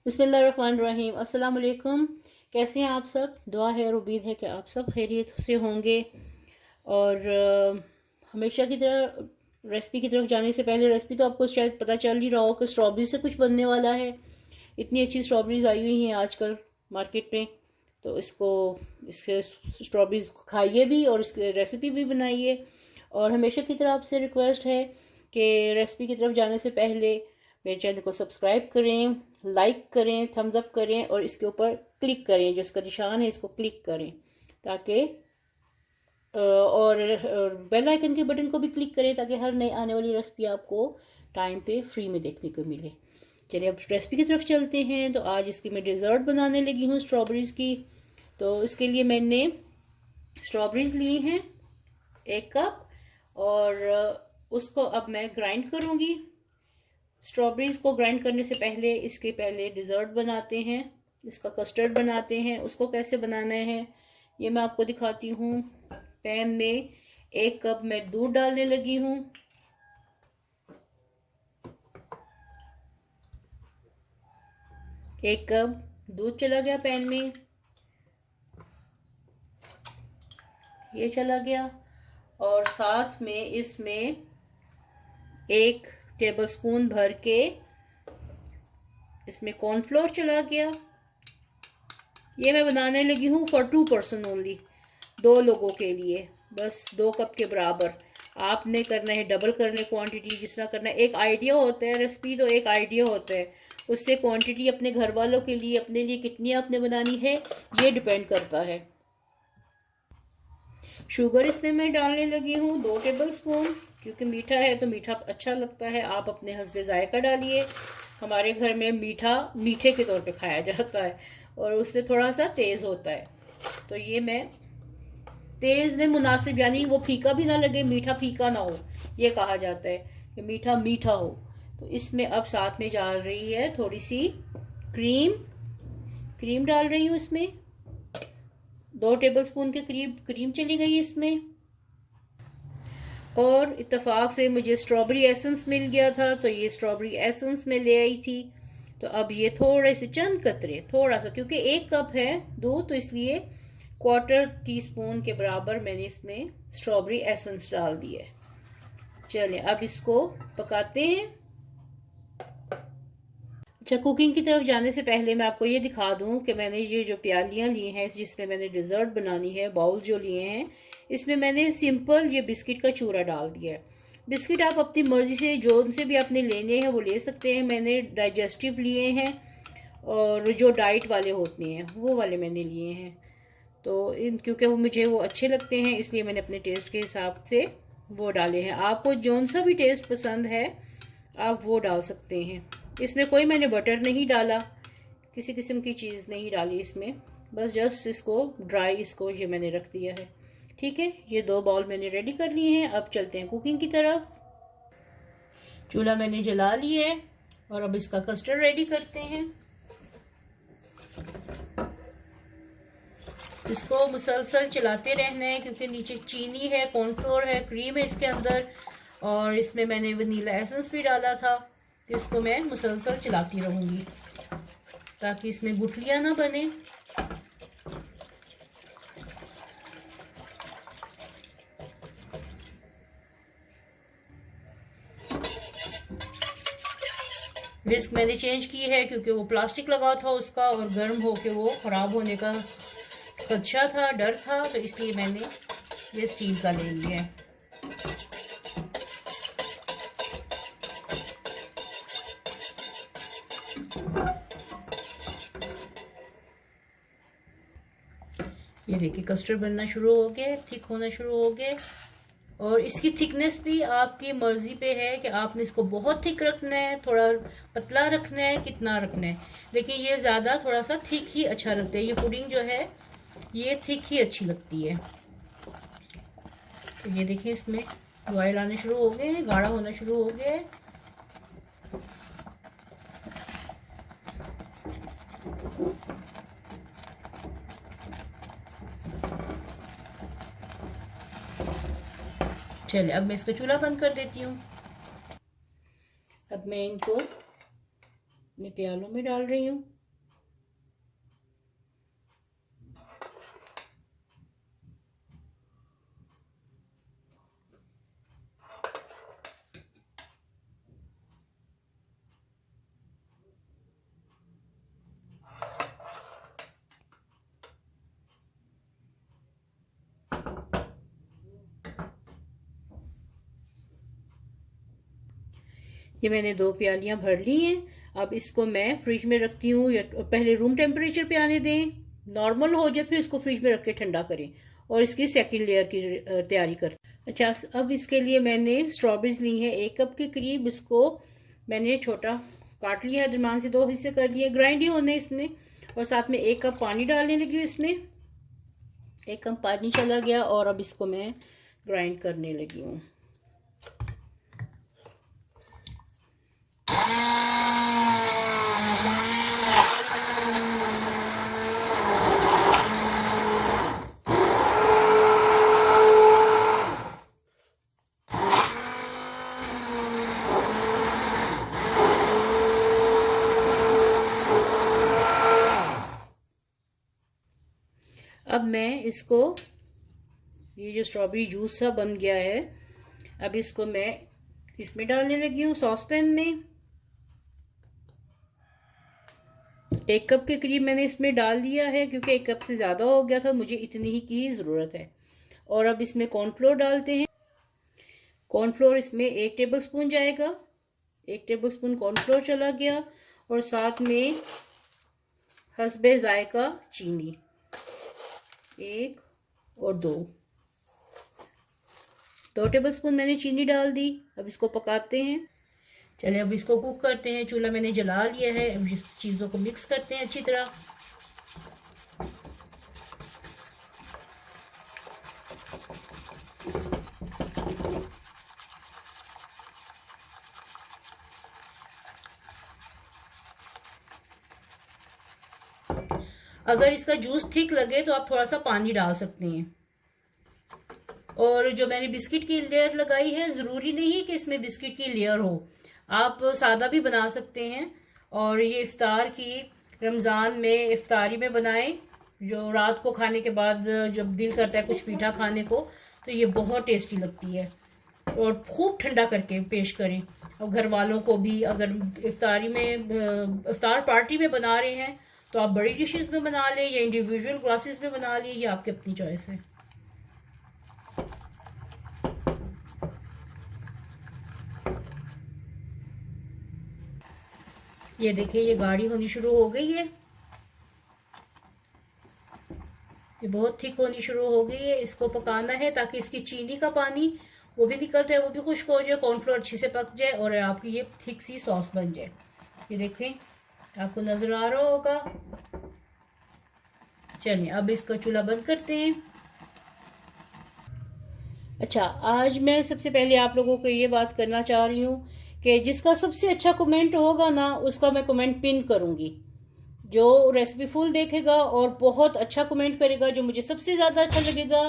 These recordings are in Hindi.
बिस्मिल्लाहिर्रहमानिर्रहीम। अस्सलाम वालेकुम। कैसे हैं आप सब? दुआ है और उम्मीद है कि आप सब खैरियत से होंगे। और हमेशा की तरह रेसिपी की तरफ जाने से पहले, रेसिपी तो आपको शायद पता चल ही रहा हो कि स्ट्रॉबेरी से कुछ बनने वाला है। इतनी अच्छी स्ट्रॉबेरीज आई हुई हैं आजकल मार्केट में, तो इसके स्ट्रॉबेरीज खाइए भी और इसकी रेसिपी भी बनाइए। और हमेशा की तरह आपसे रिक्वेस्ट है कि रेसिपी की तरफ जाने से पहले मेरे चैनल को सब्सक्राइब करें, लाइक करें, थम्स अप करें और इसके ऊपर क्लिक करें, जो इसका निशान है इसको क्लिक करें ताकि और बेल आइकन के बटन को भी क्लिक करें ताकि हर नई आने वाली रेसिपी आपको टाइम पे फ्री में देखने को मिले। चलिए अब रेसिपी की तरफ चलते हैं। तो आज इसकी मैं डिज़र्ट बनाने लगी हूँ स्ट्रॉबेरीज़ की। तो इसके लिए मैंने स्ट्रॉबेरीज़ ली हैं 1 कप, और उसको अब मैं ग्राइंड करूँगी। स्ट्रॉबेरीज को ग्राइंड करने से पहले इसके पहले डिज़र्ट बनाते हैं, इसका कस्टर्ड बनाते हैं। उसको कैसे बनाना है ये मैं आपको दिखाती हूँ। पैन में 1 कप मैं दूध डालने लगी हूँ। एक कप दूध चला गया पैन में, ये चला गया। और साथ में इसमें 1 टेबलस्पून भर के इसमें कॉर्नफ्लोर चला गया। ये मैं बनाने लगी हूँ फॉर 2 पर्सन ओनली, 2 लोगों के लिए, बस 2 कप के बराबर। आपने करना है डबल करने क्वांटिटी, जिस तरह करना है। एक आइडिया होता है, रेसिपी तो एक आइडिया होता है, उससे क्वांटिटी अपने घर वालों के लिए, अपने लिए कितनी आपने बनानी है ये डिपेंड करता है। शुगर इसमें मैं डालने लगी हूँ 2 टेबलस्पून, क्योंकि मीठा है तो मीठा अच्छा लगता है। आप अपने हस्बे जायका डालिए। हमारे घर में मीठा मीठे के तौर पे खाया जाता है और उससे थोड़ा सा तेज़ होता है। तो ये मैं तेज़ ने मुनासिब, यानी वो फीका भी ना लगे, मीठा फीका ना हो, ये कहा जाता है कि मीठा मीठा हो। तो इसमें अब साथ में डाल रही है थोड़ी सी क्रीम। क्रीम डाल रही हूँ इसमें, 2 टेबलस्पून के करीब क्रीम चली गई इसमें। और इत्तेफाक से मुझे स्ट्रॉबेरी एसेंस मिल गया था, तो ये स्ट्रॉबेरी एसेंस में ले आई थी। तो अब ये थोड़े से चंद कतरे, थोड़ा सा, क्योंकि 1 कप है दूध, तो इसलिए 1/4 टीस्पून के बराबर मैंने इसमें स्ट्रॉबेरी एसेंस डाल दिया है। चलिए अब इसको पकाते हैं। अच्छा, कुकिंग की तरफ जाने से पहले मैं आपको ये दिखा दूं कि मैंने ये जो प्यालियाँ ली हैं जिसमें मैंने डिज़र्ट बनानी है, बाउल जो लिए हैं, इसमें मैंने सिंपल ये बिस्किट का चूरा डाल दिया है। बिस्किट आप अपनी मर्ज़ी से जो उनसे भी आपने लेने हैं वो ले सकते हैं। मैंने डाइजेस्टिव लिए हैं और जो डाइट वाले होते हैं वो वाले मैंने लिए हैं। तो क्योंकि वो मुझे वो अच्छे लगते हैं इसलिए मैंने अपने टेस्ट के हिसाब से वो डाले हैं। आपको जौन सा भी टेस्ट पसंद है आप वो डाल सकते हैं। इसमें कोई मैंने बटर नहीं डाला, किसी किस्म की चीज़ नहीं डाली इसमें, बस जस्ट इसको ड्राई, इसको ये मैंने रख दिया है। ठीक है, ये 2 बाउल मैंने रेडी कर लिए हैं। अब चलते हैं कुकिंग की तरफ। चूल्हा मैंने जला लिया है और अब इसका कस्टर्ड रेडी करते हैं। इसको मुसलसल चलाते रहना है क्योंकि नीचे चीनी है, कॉर्नफ्लोर है, क्रीम है इसके अंदर, और इसमें मैंने वनीला एसेंस भी डाला था। तो इसको मैं मुसलसल चलाती रहूँगी ताकि इसमें गुठलियाँ ना बने। विस्क मैंने चेंज की है क्योंकि वो प्लास्टिक लगा था उसका और गर्म होके वो ख़राब होने का खदशा था, डर था, तो इसलिए मैंने ये स्टील का ले लिया है। ये देखिए कस्टर्ड बनना शुरू हो गए, थिक होना शुरू हो गए। और इसकी थिकनेस भी आपकी मर्ज़ी पे है कि आपने इसको बहुत थिक रखना है, थोड़ा पतला रखना है, कितना रखना है। लेकिन ये ज़्यादा थोड़ा सा थिक ही अच्छा लगता है। ये पुडिंग जो है ये थिक ही अच्छी लगती है। तो ये देखिए इसमें बॉयल आने शुरू हो गए हैं, गाढ़ा होना शुरू हो गया है। चलिए अब मैं इसका चूल्हा बंद कर देती हूँ। अब मैं इनको अपने प्यालों में डाल रही हूँ। ये मैंने 2 प्यालियाँ भर ली हैं। अब इसको मैं फ्रिज में रखती हूँ, या पहले रूम टेम्परेचर पे आने दें, नॉर्मल हो जाए, फिर इसको फ्रिज में रख के ठंडा करें और इसकी सेकंड लेयर की तैयारी करते हैं। अच्छा, अब इसके लिए मैंने स्ट्रॉबेरीज ली हैं 1 कप के करीब। इसको मैंने छोटा काट लिया है, दरम्यान से 2 हिस्से कर लिए, ग्राइंड ही होने इसमें। और साथ में 1 कप पानी डालने लगी हूँ इसमें। 1 कप पानी चला गया और अब इसको मैं ग्राइंड करने लगी हूँ। अब मैं इसको, ये जो स्ट्रॉबेरी जूस सा बन गया है, अब इसको मैं इसमें डालने लगी हूँ सॉसपैन में। 1 कप के करीब मैंने इसमें डाल दिया है, क्योंकि 1 कप से ज़्यादा हो गया था, मुझे इतनी ही की ज़रूरत है। और अब इसमें कॉर्नफ्लोर डालते हैं। कॉर्नफ्लोर इसमें 1 टेबल स्पून जाएगा। 1 टेबल स्पून कॉर्नफ्लोर चला गया। और साथ में हस्बे जायका चीनी 1 और 2 टेबल स्पून मैंने चीनी डाल दी। अब इसको पकाते हैं। चलिए अब इसको कुक करते हैं। चूल्हा मैंने जला लिया है। अब इस चीज़ों को मिक्स करते हैं अच्छी तरह। अगर इसका जूस थिक लगे तो आप थोड़ा सा पानी डाल सकते हैं। और जो मैंने बिस्किट की लेयर लगाई है, ज़रूरी नहीं कि इसमें बिस्किट की लेयर हो, आप सादा भी बना सकते हैं। और ये इफ्तार की, रमज़ान में इफ्तारी में बनाएं, जो रात को खाने के बाद जब दिल करता है कुछ मीठा खाने को, तो ये बहुत टेस्टी लगती है। और खूब ठंडा करके पेश करें। और घर वालों को भी, अगर इफ्तारी में, इफ्तार पार्टी में बना रहे हैं, तो आप बड़ी डिशेस में बना लें या इंडिविजुअल ग्लासेस में बना लें, ये आपकी अपनी चॉइस है। ये देखिए, ये गाढ़ी होनी शुरू हो गई है। ये बहुत थिक होनी शुरू हो गई है। इसको पकाना है ताकि इसकी चीनी का पानी वो भी निकलता है, वो भी खुश्क हो जाए, कॉर्नफ्लोर अच्छे से पक जाए और आपकी ये थिक सी सॉस बन जाए। ये देखें, आपको नजर आ रहा होगा। चलिए अब इसका चूल्हा बंद करते हैं। अच्छा, आज मैं सबसे पहले आप लोगों को ये बात करना चाह रही हूँ कि जिसका सबसे अच्छा कमेंट होगा ना, उसका मैं कमेंट पिन करूँगी। जो रेसिपी फुल देखेगा और बहुत अच्छा कमेंट करेगा, जो मुझे सबसे ज़्यादा अच्छा लगेगा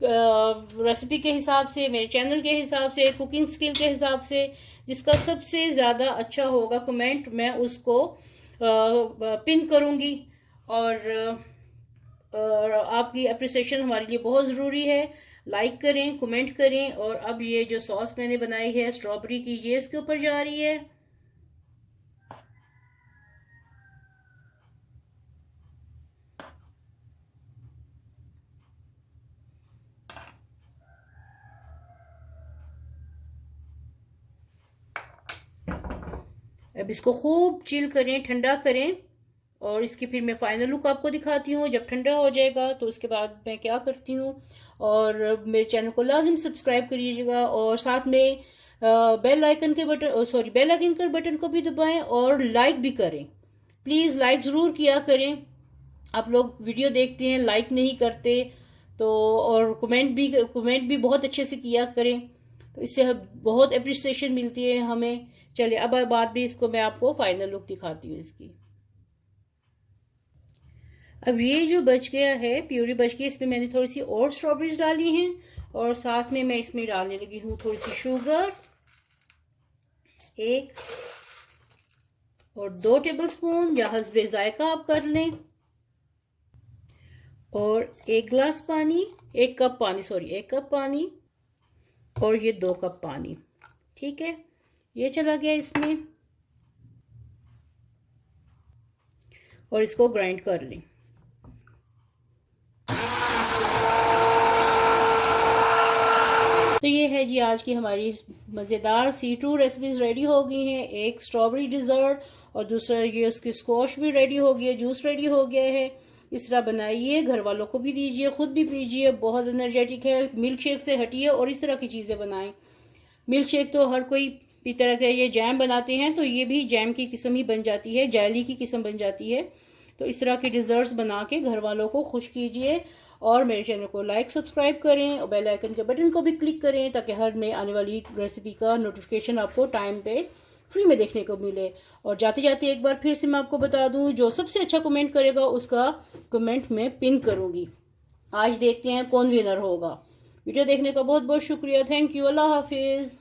रेसिपी के हिसाब से, मेरे चैनल के हिसाब से, कुकिंग स्किल के हिसाब से, जिसका सबसे ज़्यादा अच्छा होगा कमेंट, मैं उसको पिन करूँगी। और आपकी अप्रिसिएशन हमारे लिए बहुत ज़रूरी है। लाइक करें, कमेंट करें। और अब ये जो सॉस मैंने बनाई है स्ट्रॉबेरी की, ये इसके ऊपर जा रही है। अब इसको खूब चिल करें, ठंडा करें। और इसकी फिर मैं फाइनल लुक आपको दिखाती हूँ जब ठंडा हो जाएगा, तो उसके बाद मैं क्या करती हूँ। और मेरे चैनल को लाजिम सब्सक्राइब करिएगा और साथ में बेल आइकन के बटन, सॉरी, बेल आइकन के बटन को भी दबाएं और लाइक भी करें। प्लीज़ लाइक ज़रूर किया करें। आप लोग वीडियो देखते हैं, लाइक नहीं करते, तो और कमेंट भी बहुत अच्छे से किया करें, तो इससे बहुत अप्रिसिएशन मिलती है हमें। चलिए अब बाद भी इसको मैं आपको फाइनल लुक दिखाती हूँ इसकी। अब ये जो बच गया है, प्यूरी बच गई, इसमें मैंने थोड़ी सी और स्ट्रॉबेरीज डाली हैं। और साथ में मैं इसमें डालने लगी हूँ थोड़ी सी शुगर, 1 और 2 टेबलस्पून या हस्बे जायका आप कर लें, और 1 गिलास पानी, 1 कप पानी, सॉरी 1 कप पानी, और ये 2 कप पानी। ठीक है, ये चला गया इसमें, और इसको ग्राइंड कर लें। तो ये है जी आज की हमारी मज़ेदार C2 रेसिपीज़ रेडी हो गई हैं। एक स्ट्रॉबेरी डिज़र्ट और दूसरा ये उसकी स्क्वॉश भी रेडी हो गई है, जूस रेडी हो गया है। इस तरह बनाइए, घर वालों को भी दीजिए, खुद भी पीजिए, बहुत एनर्जेटिक है। मिल्क शेक से हटिए और इस तरह की चीज़ें बनाएं। मिल्क शेक तो हर कोई पीता रहता है, ये जैम बनाते हैं तो ये भी जैम की किस्म ही बन जाती है, जेली की किस्म बन जाती है। तो इस तरह के डिज़र्ट्स बना के घर वालों को खुश कीजिए, और मेरे चैनल को लाइक सब्सक्राइब करें और बेल आइकन के बटन को भी क्लिक करें ताकि हर नई आने वाली रेसिपी का नोटिफिकेशन आपको टाइम पे फ्री में देखने को मिले। और जाते जाते एक बार फिर से मैं आपको बता दूं, जो सबसे अच्छा कमेंट करेगा उसका कमेंट में पिन करूंगी। आज देखते हैं कौन विनर होगा। वीडियो देखने का बहुत बहुत शुक्रिया। Thank you. अल्लाह हाफिज़।